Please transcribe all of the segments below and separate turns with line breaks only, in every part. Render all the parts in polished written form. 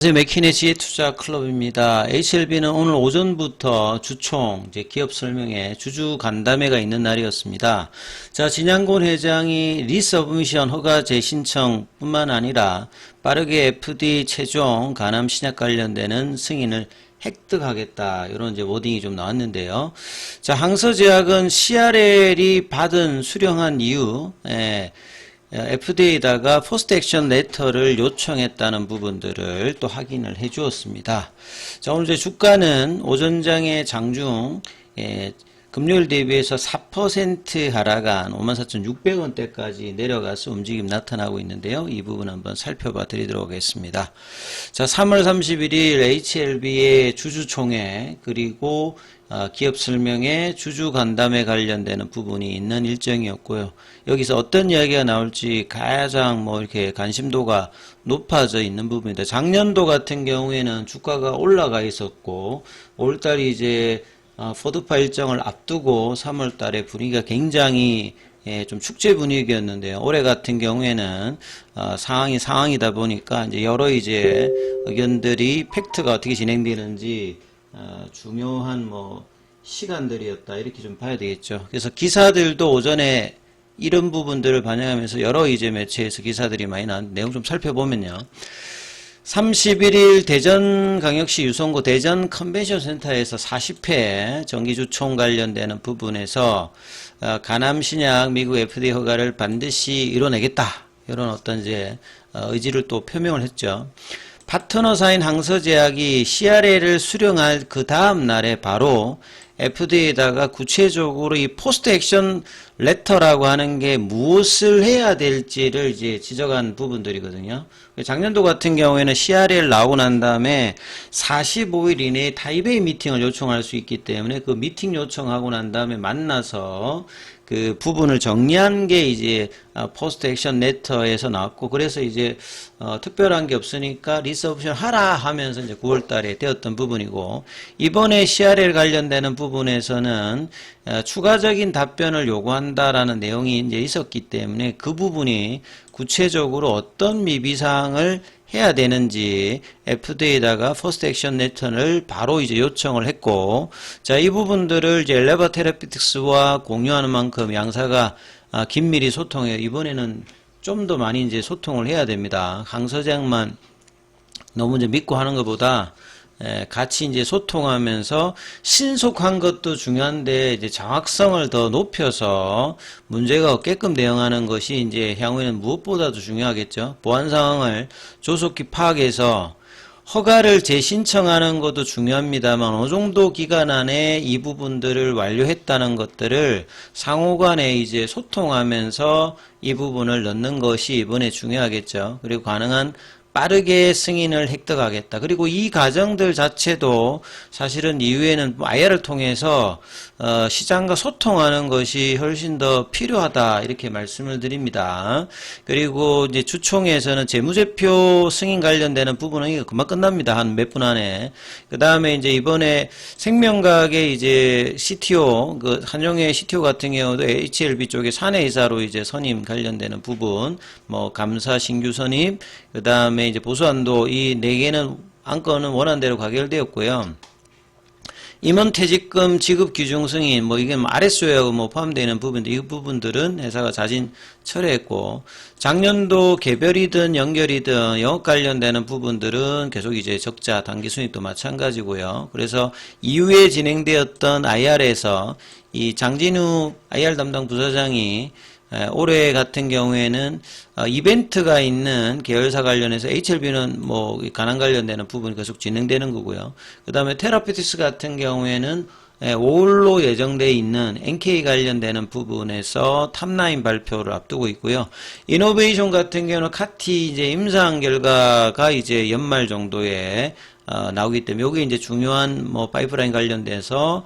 맥키네지의 투자 클럽입니다. HLB는 오늘 오전부터 주총, 기업 설명회, 주주 간담회가 있는 날이었습니다. 자, 진양곤 회장이 리서브미션 허가 재신청 뿐만 아니라 빠르게 FD 최종 간암 신약 관련되는 승인을 획득하겠다. 이런 워딩이 좀 나왔는데요. 자, 항서제약은 CRL이 받은 수령한 이후, FDA에다가 포스트 액션 레터를 요청했다는 부분들을 또 확인을 해 주었습니다. 자, 오늘 주가는 오전장의 장중, 금요일 대비해서 4% 하락한 54,600원대까지 내려가서 움직임 나타나고 있는데요. 이 부분 한번 살펴봐 드리도록 하겠습니다. 자, 3월 31일 HLB의 주주총회 그리고 기업 설명회 주주 간담회 관련되는 부분이 있는 일정이었고요. 여기서 어떤 이야기가 나올지 가장 이렇게 관심도가 높아져 있는 부분입니다. 작년도 같은 경우에는 주가가 올라가 있었고, 5월달이 포드파 일정을 앞두고 3월달에 분위기가 굉장히 좀 축제 분위기였는데요. 올해 같은 경우에는 상황이다 보니까 여러 의견들이 팩트가 어떻게 진행되는지 중요한 시간들이었다 이렇게 좀 봐야 되겠죠. 그래서 기사들도 오전에 이런 부분들을 반영하면서 여러 매체에서 기사들이 많이 나왔는데 내용 좀 살펴보면요. 31일 대전광역시 유성구 대전 컨벤션 센터에서 40회 정기주총 관련되는 부분에서 간암 신약 미국 FDA 허가를 반드시 이뤄내겠다. 이런 어떤 의지를 또 표명을 했죠. 파트너사인 항서제약이 CRL을 수령할 그 다음 날에 바로 FDA에다가 구체적으로 이 포스트 액션 레터라고 하는 게 무엇을 해야 될지를 지적한 부분들이거든요. 작년도 같은 경우에는 CRL 나오고 난 다음에 45일 이내에 타이베이 미팅을 요청할 수 있기 때문에 그 미팅 요청하고 난 다음에 만나서 그 부분을 정리한 게 포스트 액션 레터에서 나왔고, 그래서 특별한 게 없으니까 리서브션 하라 하면서 9월 달에 되었던 부분이고, 이번에 CRL 관련되는 부분에서는 추가적인 답변을 요구한다라는 내용이 있었기 때문에 그 부분이 구체적으로 어떤 미비사항을 해야 되는지 FDA에다가 포스트 액션 레터를 바로 요청을 했고, 자, 이 부분들을 엘레바 테라피틱스와 공유하는 만큼 양사가 긴밀히 소통해요. 이번에는 좀 더 많이 소통을 해야 됩니다. 항서제약만 너무 믿고 하는 것보다 같이 소통하면서 신속한 것도 중요한데 정확성을 더 높여서 문제가 없게끔 대응하는 것이 향후에는 무엇보다도 중요하겠죠. 보안 상황을 조속히 파악해서 허가를 재신청하는 것도 중요합니다만 어느 정도 기간 안에 이 부분들을 완료했다는 것들을 상호간에 소통하면서 이 부분을 넣는 것이 이번에 중요하겠죠. 그리고 가능한 빠르게 승인을 획득하겠다. 그리고 이 과정들 자체도 사실은 이후에는 IR을 통해서 시장과 소통하는 것이 훨씬 더 필요하다 이렇게 말씀을 드립니다. 그리고 주총에서는 재무제표 승인 관련되는 부분은 금방 끝납니다. 한 몇 분 안에. 그 다음에 이번에 생명과학의 CTO, 한용의 CTO 같은 경우도 HLB 쪽에 사내이사로 선임 관련되는 부분, 감사 신규 선임, 그 다음에 보수한도 이 4개는 안건은 원안대로 가결되었고요. 임원퇴직금 지급 규정 승인, 이게 RSO하고 포함되어 있는 부분인데, 이 부분들은 회사가 자진 철회했고, 작년도 개별이든 연결이든 영업 관련되는 부분들은 계속 적자 단기 순이익도 마찬가지고요. 그래서 이후에 진행되었던 IR에서 이 장진우 IR 담당 부사장이 올해 같은 경우에는 이벤트가 있는 계열사 관련해서 HLB는 간암 관련되는 부분이 계속 진행되는 거고요. 그 다음에 테라피틱스 같은 경우에는 5월로 예정되어 있는 NK 관련되는 부분에서 탑라인 발표를 앞두고 있고요. 이노베이션 같은 경우는 카티 임상 결과가 연말 정도에 나오기 때문에 이게 중요한 파이프라인 관련돼서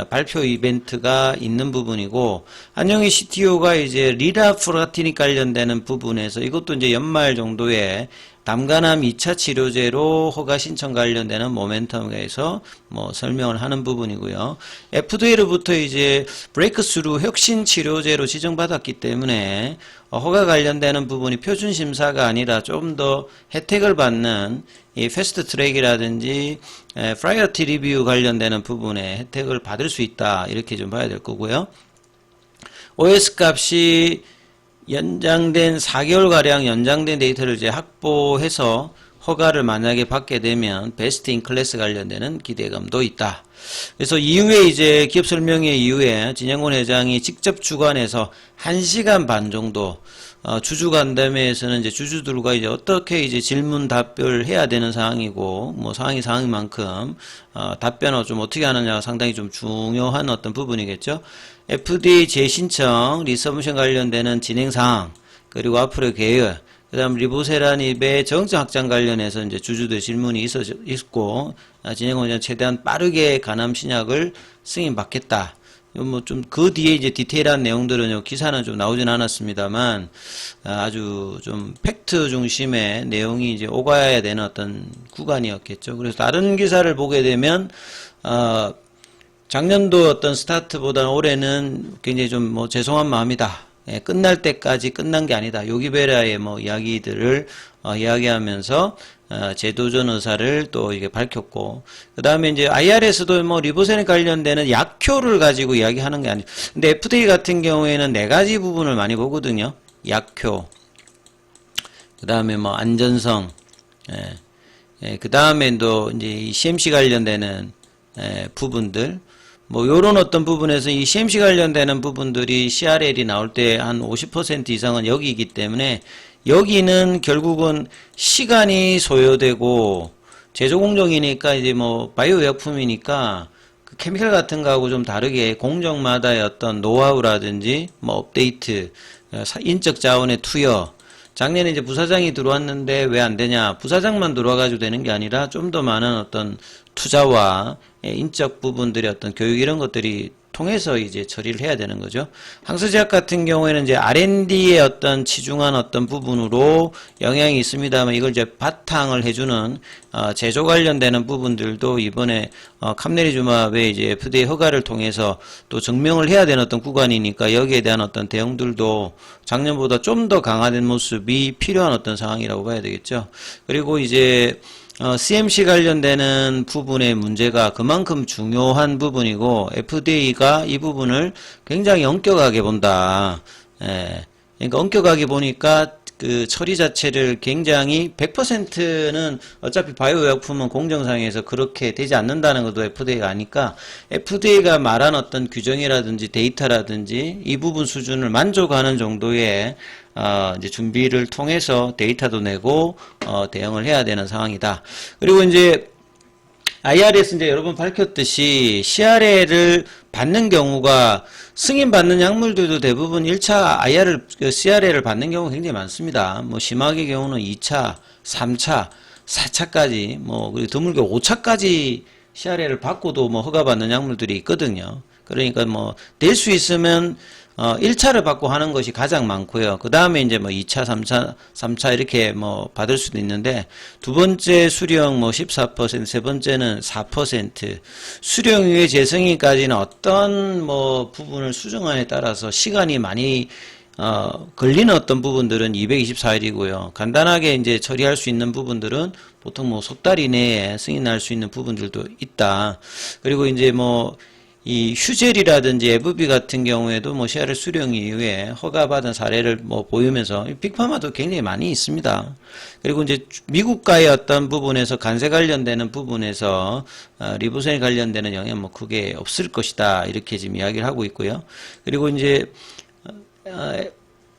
발표 이벤트가 있는 부분이고, 한영희 CTO가 리라프라티닉 관련되는 부분에서 이것도 연말 정도에 담간암 2차 치료제로 허가 신청 관련되는 모멘텀에서 뭐 설명을 하는 부분이고요. FDA로부터 이제 브레이크스루 혁신 치료제로 지정받았기 때문에 허가 관련되는 부분이 표준 심사가 아니라 좀 더 혜택을 받는 이 패스트 트랙이라든지 프라이어티 리뷰 관련되는 부분에 혜택을 받을 수 있다. 이렇게 좀 봐야 될 거고요. OS 값이 연장된 4개월가량 연장된 데이터를 이제 확보해서 허가를 만약에 받게 되면 베스트 인 클래스 관련되는 기대감도 있다. 그래서 이후에 이제 기업 설명회 이후에 진영곤 회장이 직접 주관해서 1시간 반 정도 주주간담회에서는 이제 주주들과 이제 어떻게 이제 질문 답변을 해야 되는 상황이고 뭐 상황이 상황인 만큼 답변을 좀 어떻게 하느냐가 상당히 좀 중요한 어떤 부분이겠죠. FDA 재신청, 리서브션 관련되는 진행 상황, 그리고 앞으로의 계획, 그 다음 리보세라닙의 정책 확장 관련해서 이제 주주들 질문이 있고, 진행원 회장 최대한 빠르게 간암 신약을 승인받겠다. 뭐 좀 그 뒤에 이제 디테일한 내용들은 기사는 좀 나오진 않았습니다만 아주 좀 팩트 중심의 내용이 이제 오가야 되는 어떤 구간이었겠죠. 그래서 다른 기사를 보게 되면 작년도 어떤 스타트보다 올해는 굉장히 좀 뭐 죄송한 마음이다. 예, 끝날 때까지 끝난 게 아니다. 요기베라의 뭐 이야기들을 이야기하면서 재도전 의사를 또 이게 밝혔고, 그 다음에 이제 IR에서도 뭐 리보세에 관련되는 약효를 가지고 이야기하는 게 아니에요. 근데 FDA 같은 경우에는 4가지 부분을 많이 보거든요. 약효, 그 다음에 뭐 안전성, 그 다음에 또 이제 이 CMC 관련되는 부분들, 뭐 요런 어떤 부분에서 이 CMC 관련되는 부분들이 CRL이 나올 때 한 50% 이상은 여기이기 때문에 여기는 결국은 시간이 소요되고 제조 공정이니까 이제 뭐 바이오 의약품이니까 그 케미칼 같은 거하고 좀 다르게 공정마다의 어떤 노하우라든지 뭐 업데이트, 인적 자원의 투여. 작년에 이제 부사장이 들어왔는데 왜 안 되냐? 부사장만 들어와가지고 되는 게 아니라 좀 더 많은 어떤 투자와 인적 부분들의 어떤 교육 이런 것들이 통해서 이제 처리를 해야 되는 거죠. 항서제약 같은 경우에는 이제 R&D의 어떤 치중한 어떤 부분으로 영향이 있습니다만 이걸 이제 바탕을 해주는 제조 관련되는 부분들도 이번에 캄네리주맙의 이제 FDA 허가를 통해서 또 증명을 해야 되는 어떤 구간이니까 여기에 대한 어떤 대응들도 작년보다 좀 더 강화된 모습이 필요한 어떤 상황이라고 봐야 되겠죠. 그리고 이제 CMC 관련되는 부분의 문제가 그만큼 중요한 부분이고 FDA가 이 부분을 굉장히 엄격하게 본다. 그러니까 엄격하게 보니까 그 처리 자체를 굉장히 100%는 어차피 바이오 의약품은 공정상에서 그렇게 되지 않는다는 것도 FDA가 아니까 FDA가 말한 어떤 규정이라든지 데이터라든지 이 부분 수준을 만족하는 정도의 이제 준비를 통해서 데이터도 내고 대응을 해야 되는 상황이다. 그리고 이제 IR에서 이제 여러 번 밝혔듯이 CRA를 받는 경우가 승인받는 약물들도 대부분 1차 CRA를 받는 경우가 굉장히 많습니다. 뭐 심하게 경우는 2차, 3차, 4차까지 뭐 그리고 드물게 5차까지 CRA를 받고도 뭐 허가받는 약물들이 있거든요. 그러니까 뭐 될 수 있으면 1차를 받고 하는 것이 가장 많고요. 그 다음에 이제 뭐 2차, 3차 이렇게 뭐 받을 수도 있는데 두 번째 수령 뭐 14%, 세 번째는 4%. 수령 이후에 재승인까지는 어떤 뭐 부분을 수정안에 따라서 시간이 많이 걸리는 어떤 부분들은 224일이고요. 간단하게 이제 처리할 수 있는 부분들은 보통 뭐 석 달 이내에 승인할 수 있는 부분들도 있다. 그리고 이제 뭐 이 휴젤이라든지 에브비 같은 경우에도 뭐 CRL 수령 이후에 허가받은 사례를 뭐 보이면서 빅파마도 굉장히 많이 있습니다. 그리고 이제 미국과의 어떤 부분에서 간세 관련되는 부분에서 리보센 관련되는 영향 뭐 크게 없을 것이다 이렇게 지금 이야기를 하고 있고요. 그리고 이제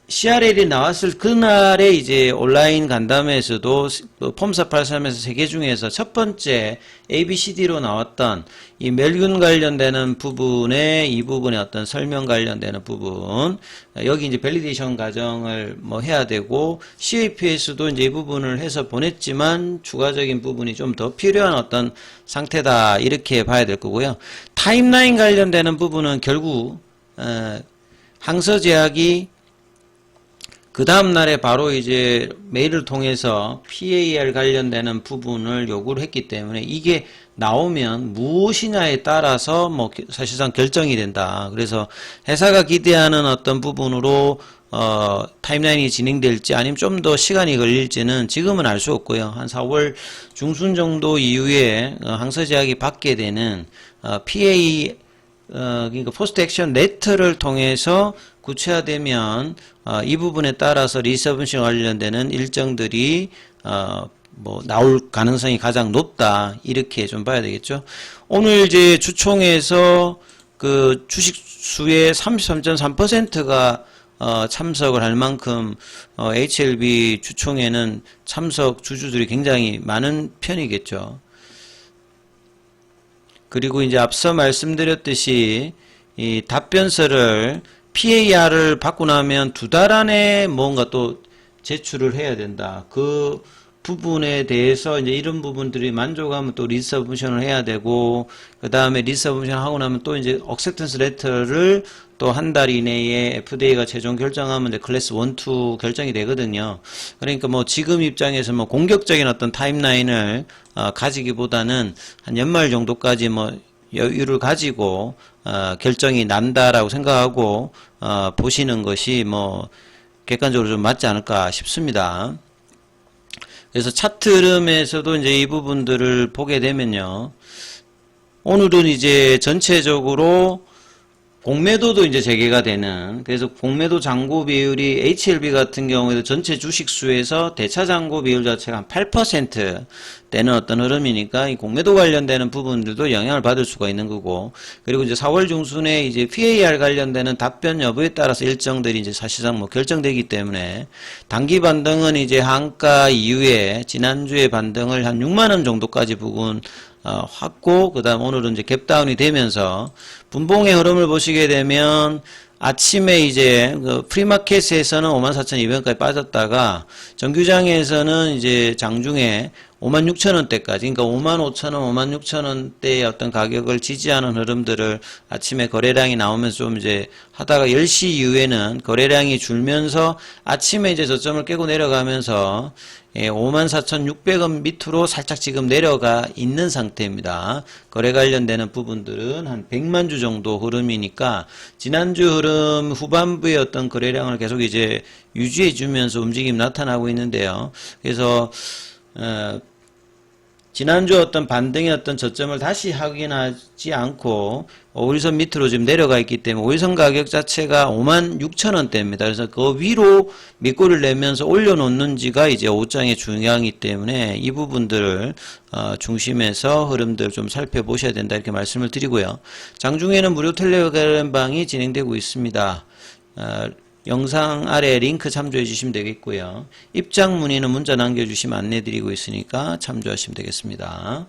CRL이 나왔을 그날에 이제 온라인 간담회에서도 폼사 83에서 3개 중에서 첫 번째 ABCD로 나왔던 이 멸균 관련되는 부분에 이 부분의 어떤 설명 관련되는 부분 여기 이제 밸리데이션 과정을 뭐 해야 되고 CAP에서도 이제 이 부분을 해서 보냈지만 추가적인 부분이 좀 더 필요한 어떤 상태다 이렇게 봐야 될 거고요. 타임라인 관련되는 부분은 결국 항서제약이 그 다음 날에 바로 이제 메일을 통해서 PAR 관련되는 부분을 요구를 했기 때문에 이게 나오면 무엇이냐에 따라서 뭐 사실상 결정이 된다. 그래서 회사가 기대하는 어떤 부분으로 타임라인이 진행될지 아니면 좀 더 시간이 걸릴지는 지금은 알 수 없고요. 한 4월 중순 정도 이후에 항서제약이 받게 되는 PA 그러니까 포스트 액션 레터를 통해서 구체화되면 이 부분에 따라서 리서브션 관련되는 일정들이 뭐 나올 가능성이 가장 높다 이렇게 좀 봐야 되겠죠. 오늘 이제 주총에서 그 주식수의 33.3%가 참석을 할 만큼 HLB 주총에는 참석 주주들이 굉장히 많은 편이겠죠. 그리고 이제 앞서 말씀드렸듯이 이 답변서를 PAR을 받고 나면 2달 안에 뭔가 또 제출을 해야 된다. 그 부분에 대해서 이제 이런 부분들이 만족하면 또 리서브션을 해야 되고, 그 다음에 리서브션 하고 나면 또 이제 억셉턴스 레터를 또 한 달 이내에 FDA가 최종 결정하면 이제 클래스 1, 2 결정이 되거든요. 그러니까 뭐 지금 입장에서 뭐 공격적인 어떤 타임라인을 가지기보다는 한 연말 정도까지 뭐 여유를 가지고 결정이 난다라고 생각하고 보시는 것이 뭐 객관적으로 좀 맞지 않을까 싶습니다. 그래서 차트 흐름에서도 이제 이 부분들을 보게 되면요. 오늘은 이제 전체적으로 공매도도 이제 재개가 되는, 그래서 공매도 잔고 비율이 HLB 같은 경우에도 전체 주식수에서 대차 잔고 비율 자체가 한 8% 되는 어떤 흐름이니까 이 공매도 관련되는 부분들도 영향을 받을 수가 있는 거고, 그리고 이제 4월 중순에 이제 PAR 관련되는 답변 여부에 따라서 일정들이 이제 사실상 뭐 결정되기 때문에 단기 반등은 이제 한가 이후에 지난주에 반등을 한 6만원 정도까지 부근 확고, 그 다음 오늘은 이제 갭다운이 되면서 분봉의 흐름을 보시게 되면 아침에 이제 그 프리마켓에서는 54,200원까지 빠졌다가 정규장에서는 이제 장중에 56,000원대까지, 그러니까 55,000원, 56,000원대의 어떤 가격을 지지하는 흐름들을 아침에 거래량이 나오면서 좀 이제 하다가 10시 이후에는 거래량이 줄면서 아침에 이제 저점을 깨고 내려가면서 54,600원 밑으로 살짝 지금 내려가 있는 상태입니다. 거래 관련되는 부분들은 한 100만 주 정도 흐름이니까 지난주 흐름 후반부의 어떤 거래량을 계속 이제 유지해 주면서 움직임이 나타나고 있는데요. 그래서 지난주 어떤 반등의 어떤 저점을 다시 확인하지 않고 5일선 밑으로 지금 내려가 있기 때문에 5일선 가격 자체가 56,000원대입니다. 그래서 그 위로 밑골을 내면서 올려놓는지가 이제 오장의 중요하기 때문에 이 부분들을 중심에서 흐름들 좀 살펴보셔야 된다 이렇게 말씀을 드리고요. 장중에는 무료 텔레그램방이 진행되고 있습니다. 영상 아래 링크 참조해 주시면 되겠고요. 입장 문의는 문자 남겨주시면 안내 드리고 있으니까 참조하시면 되겠습니다.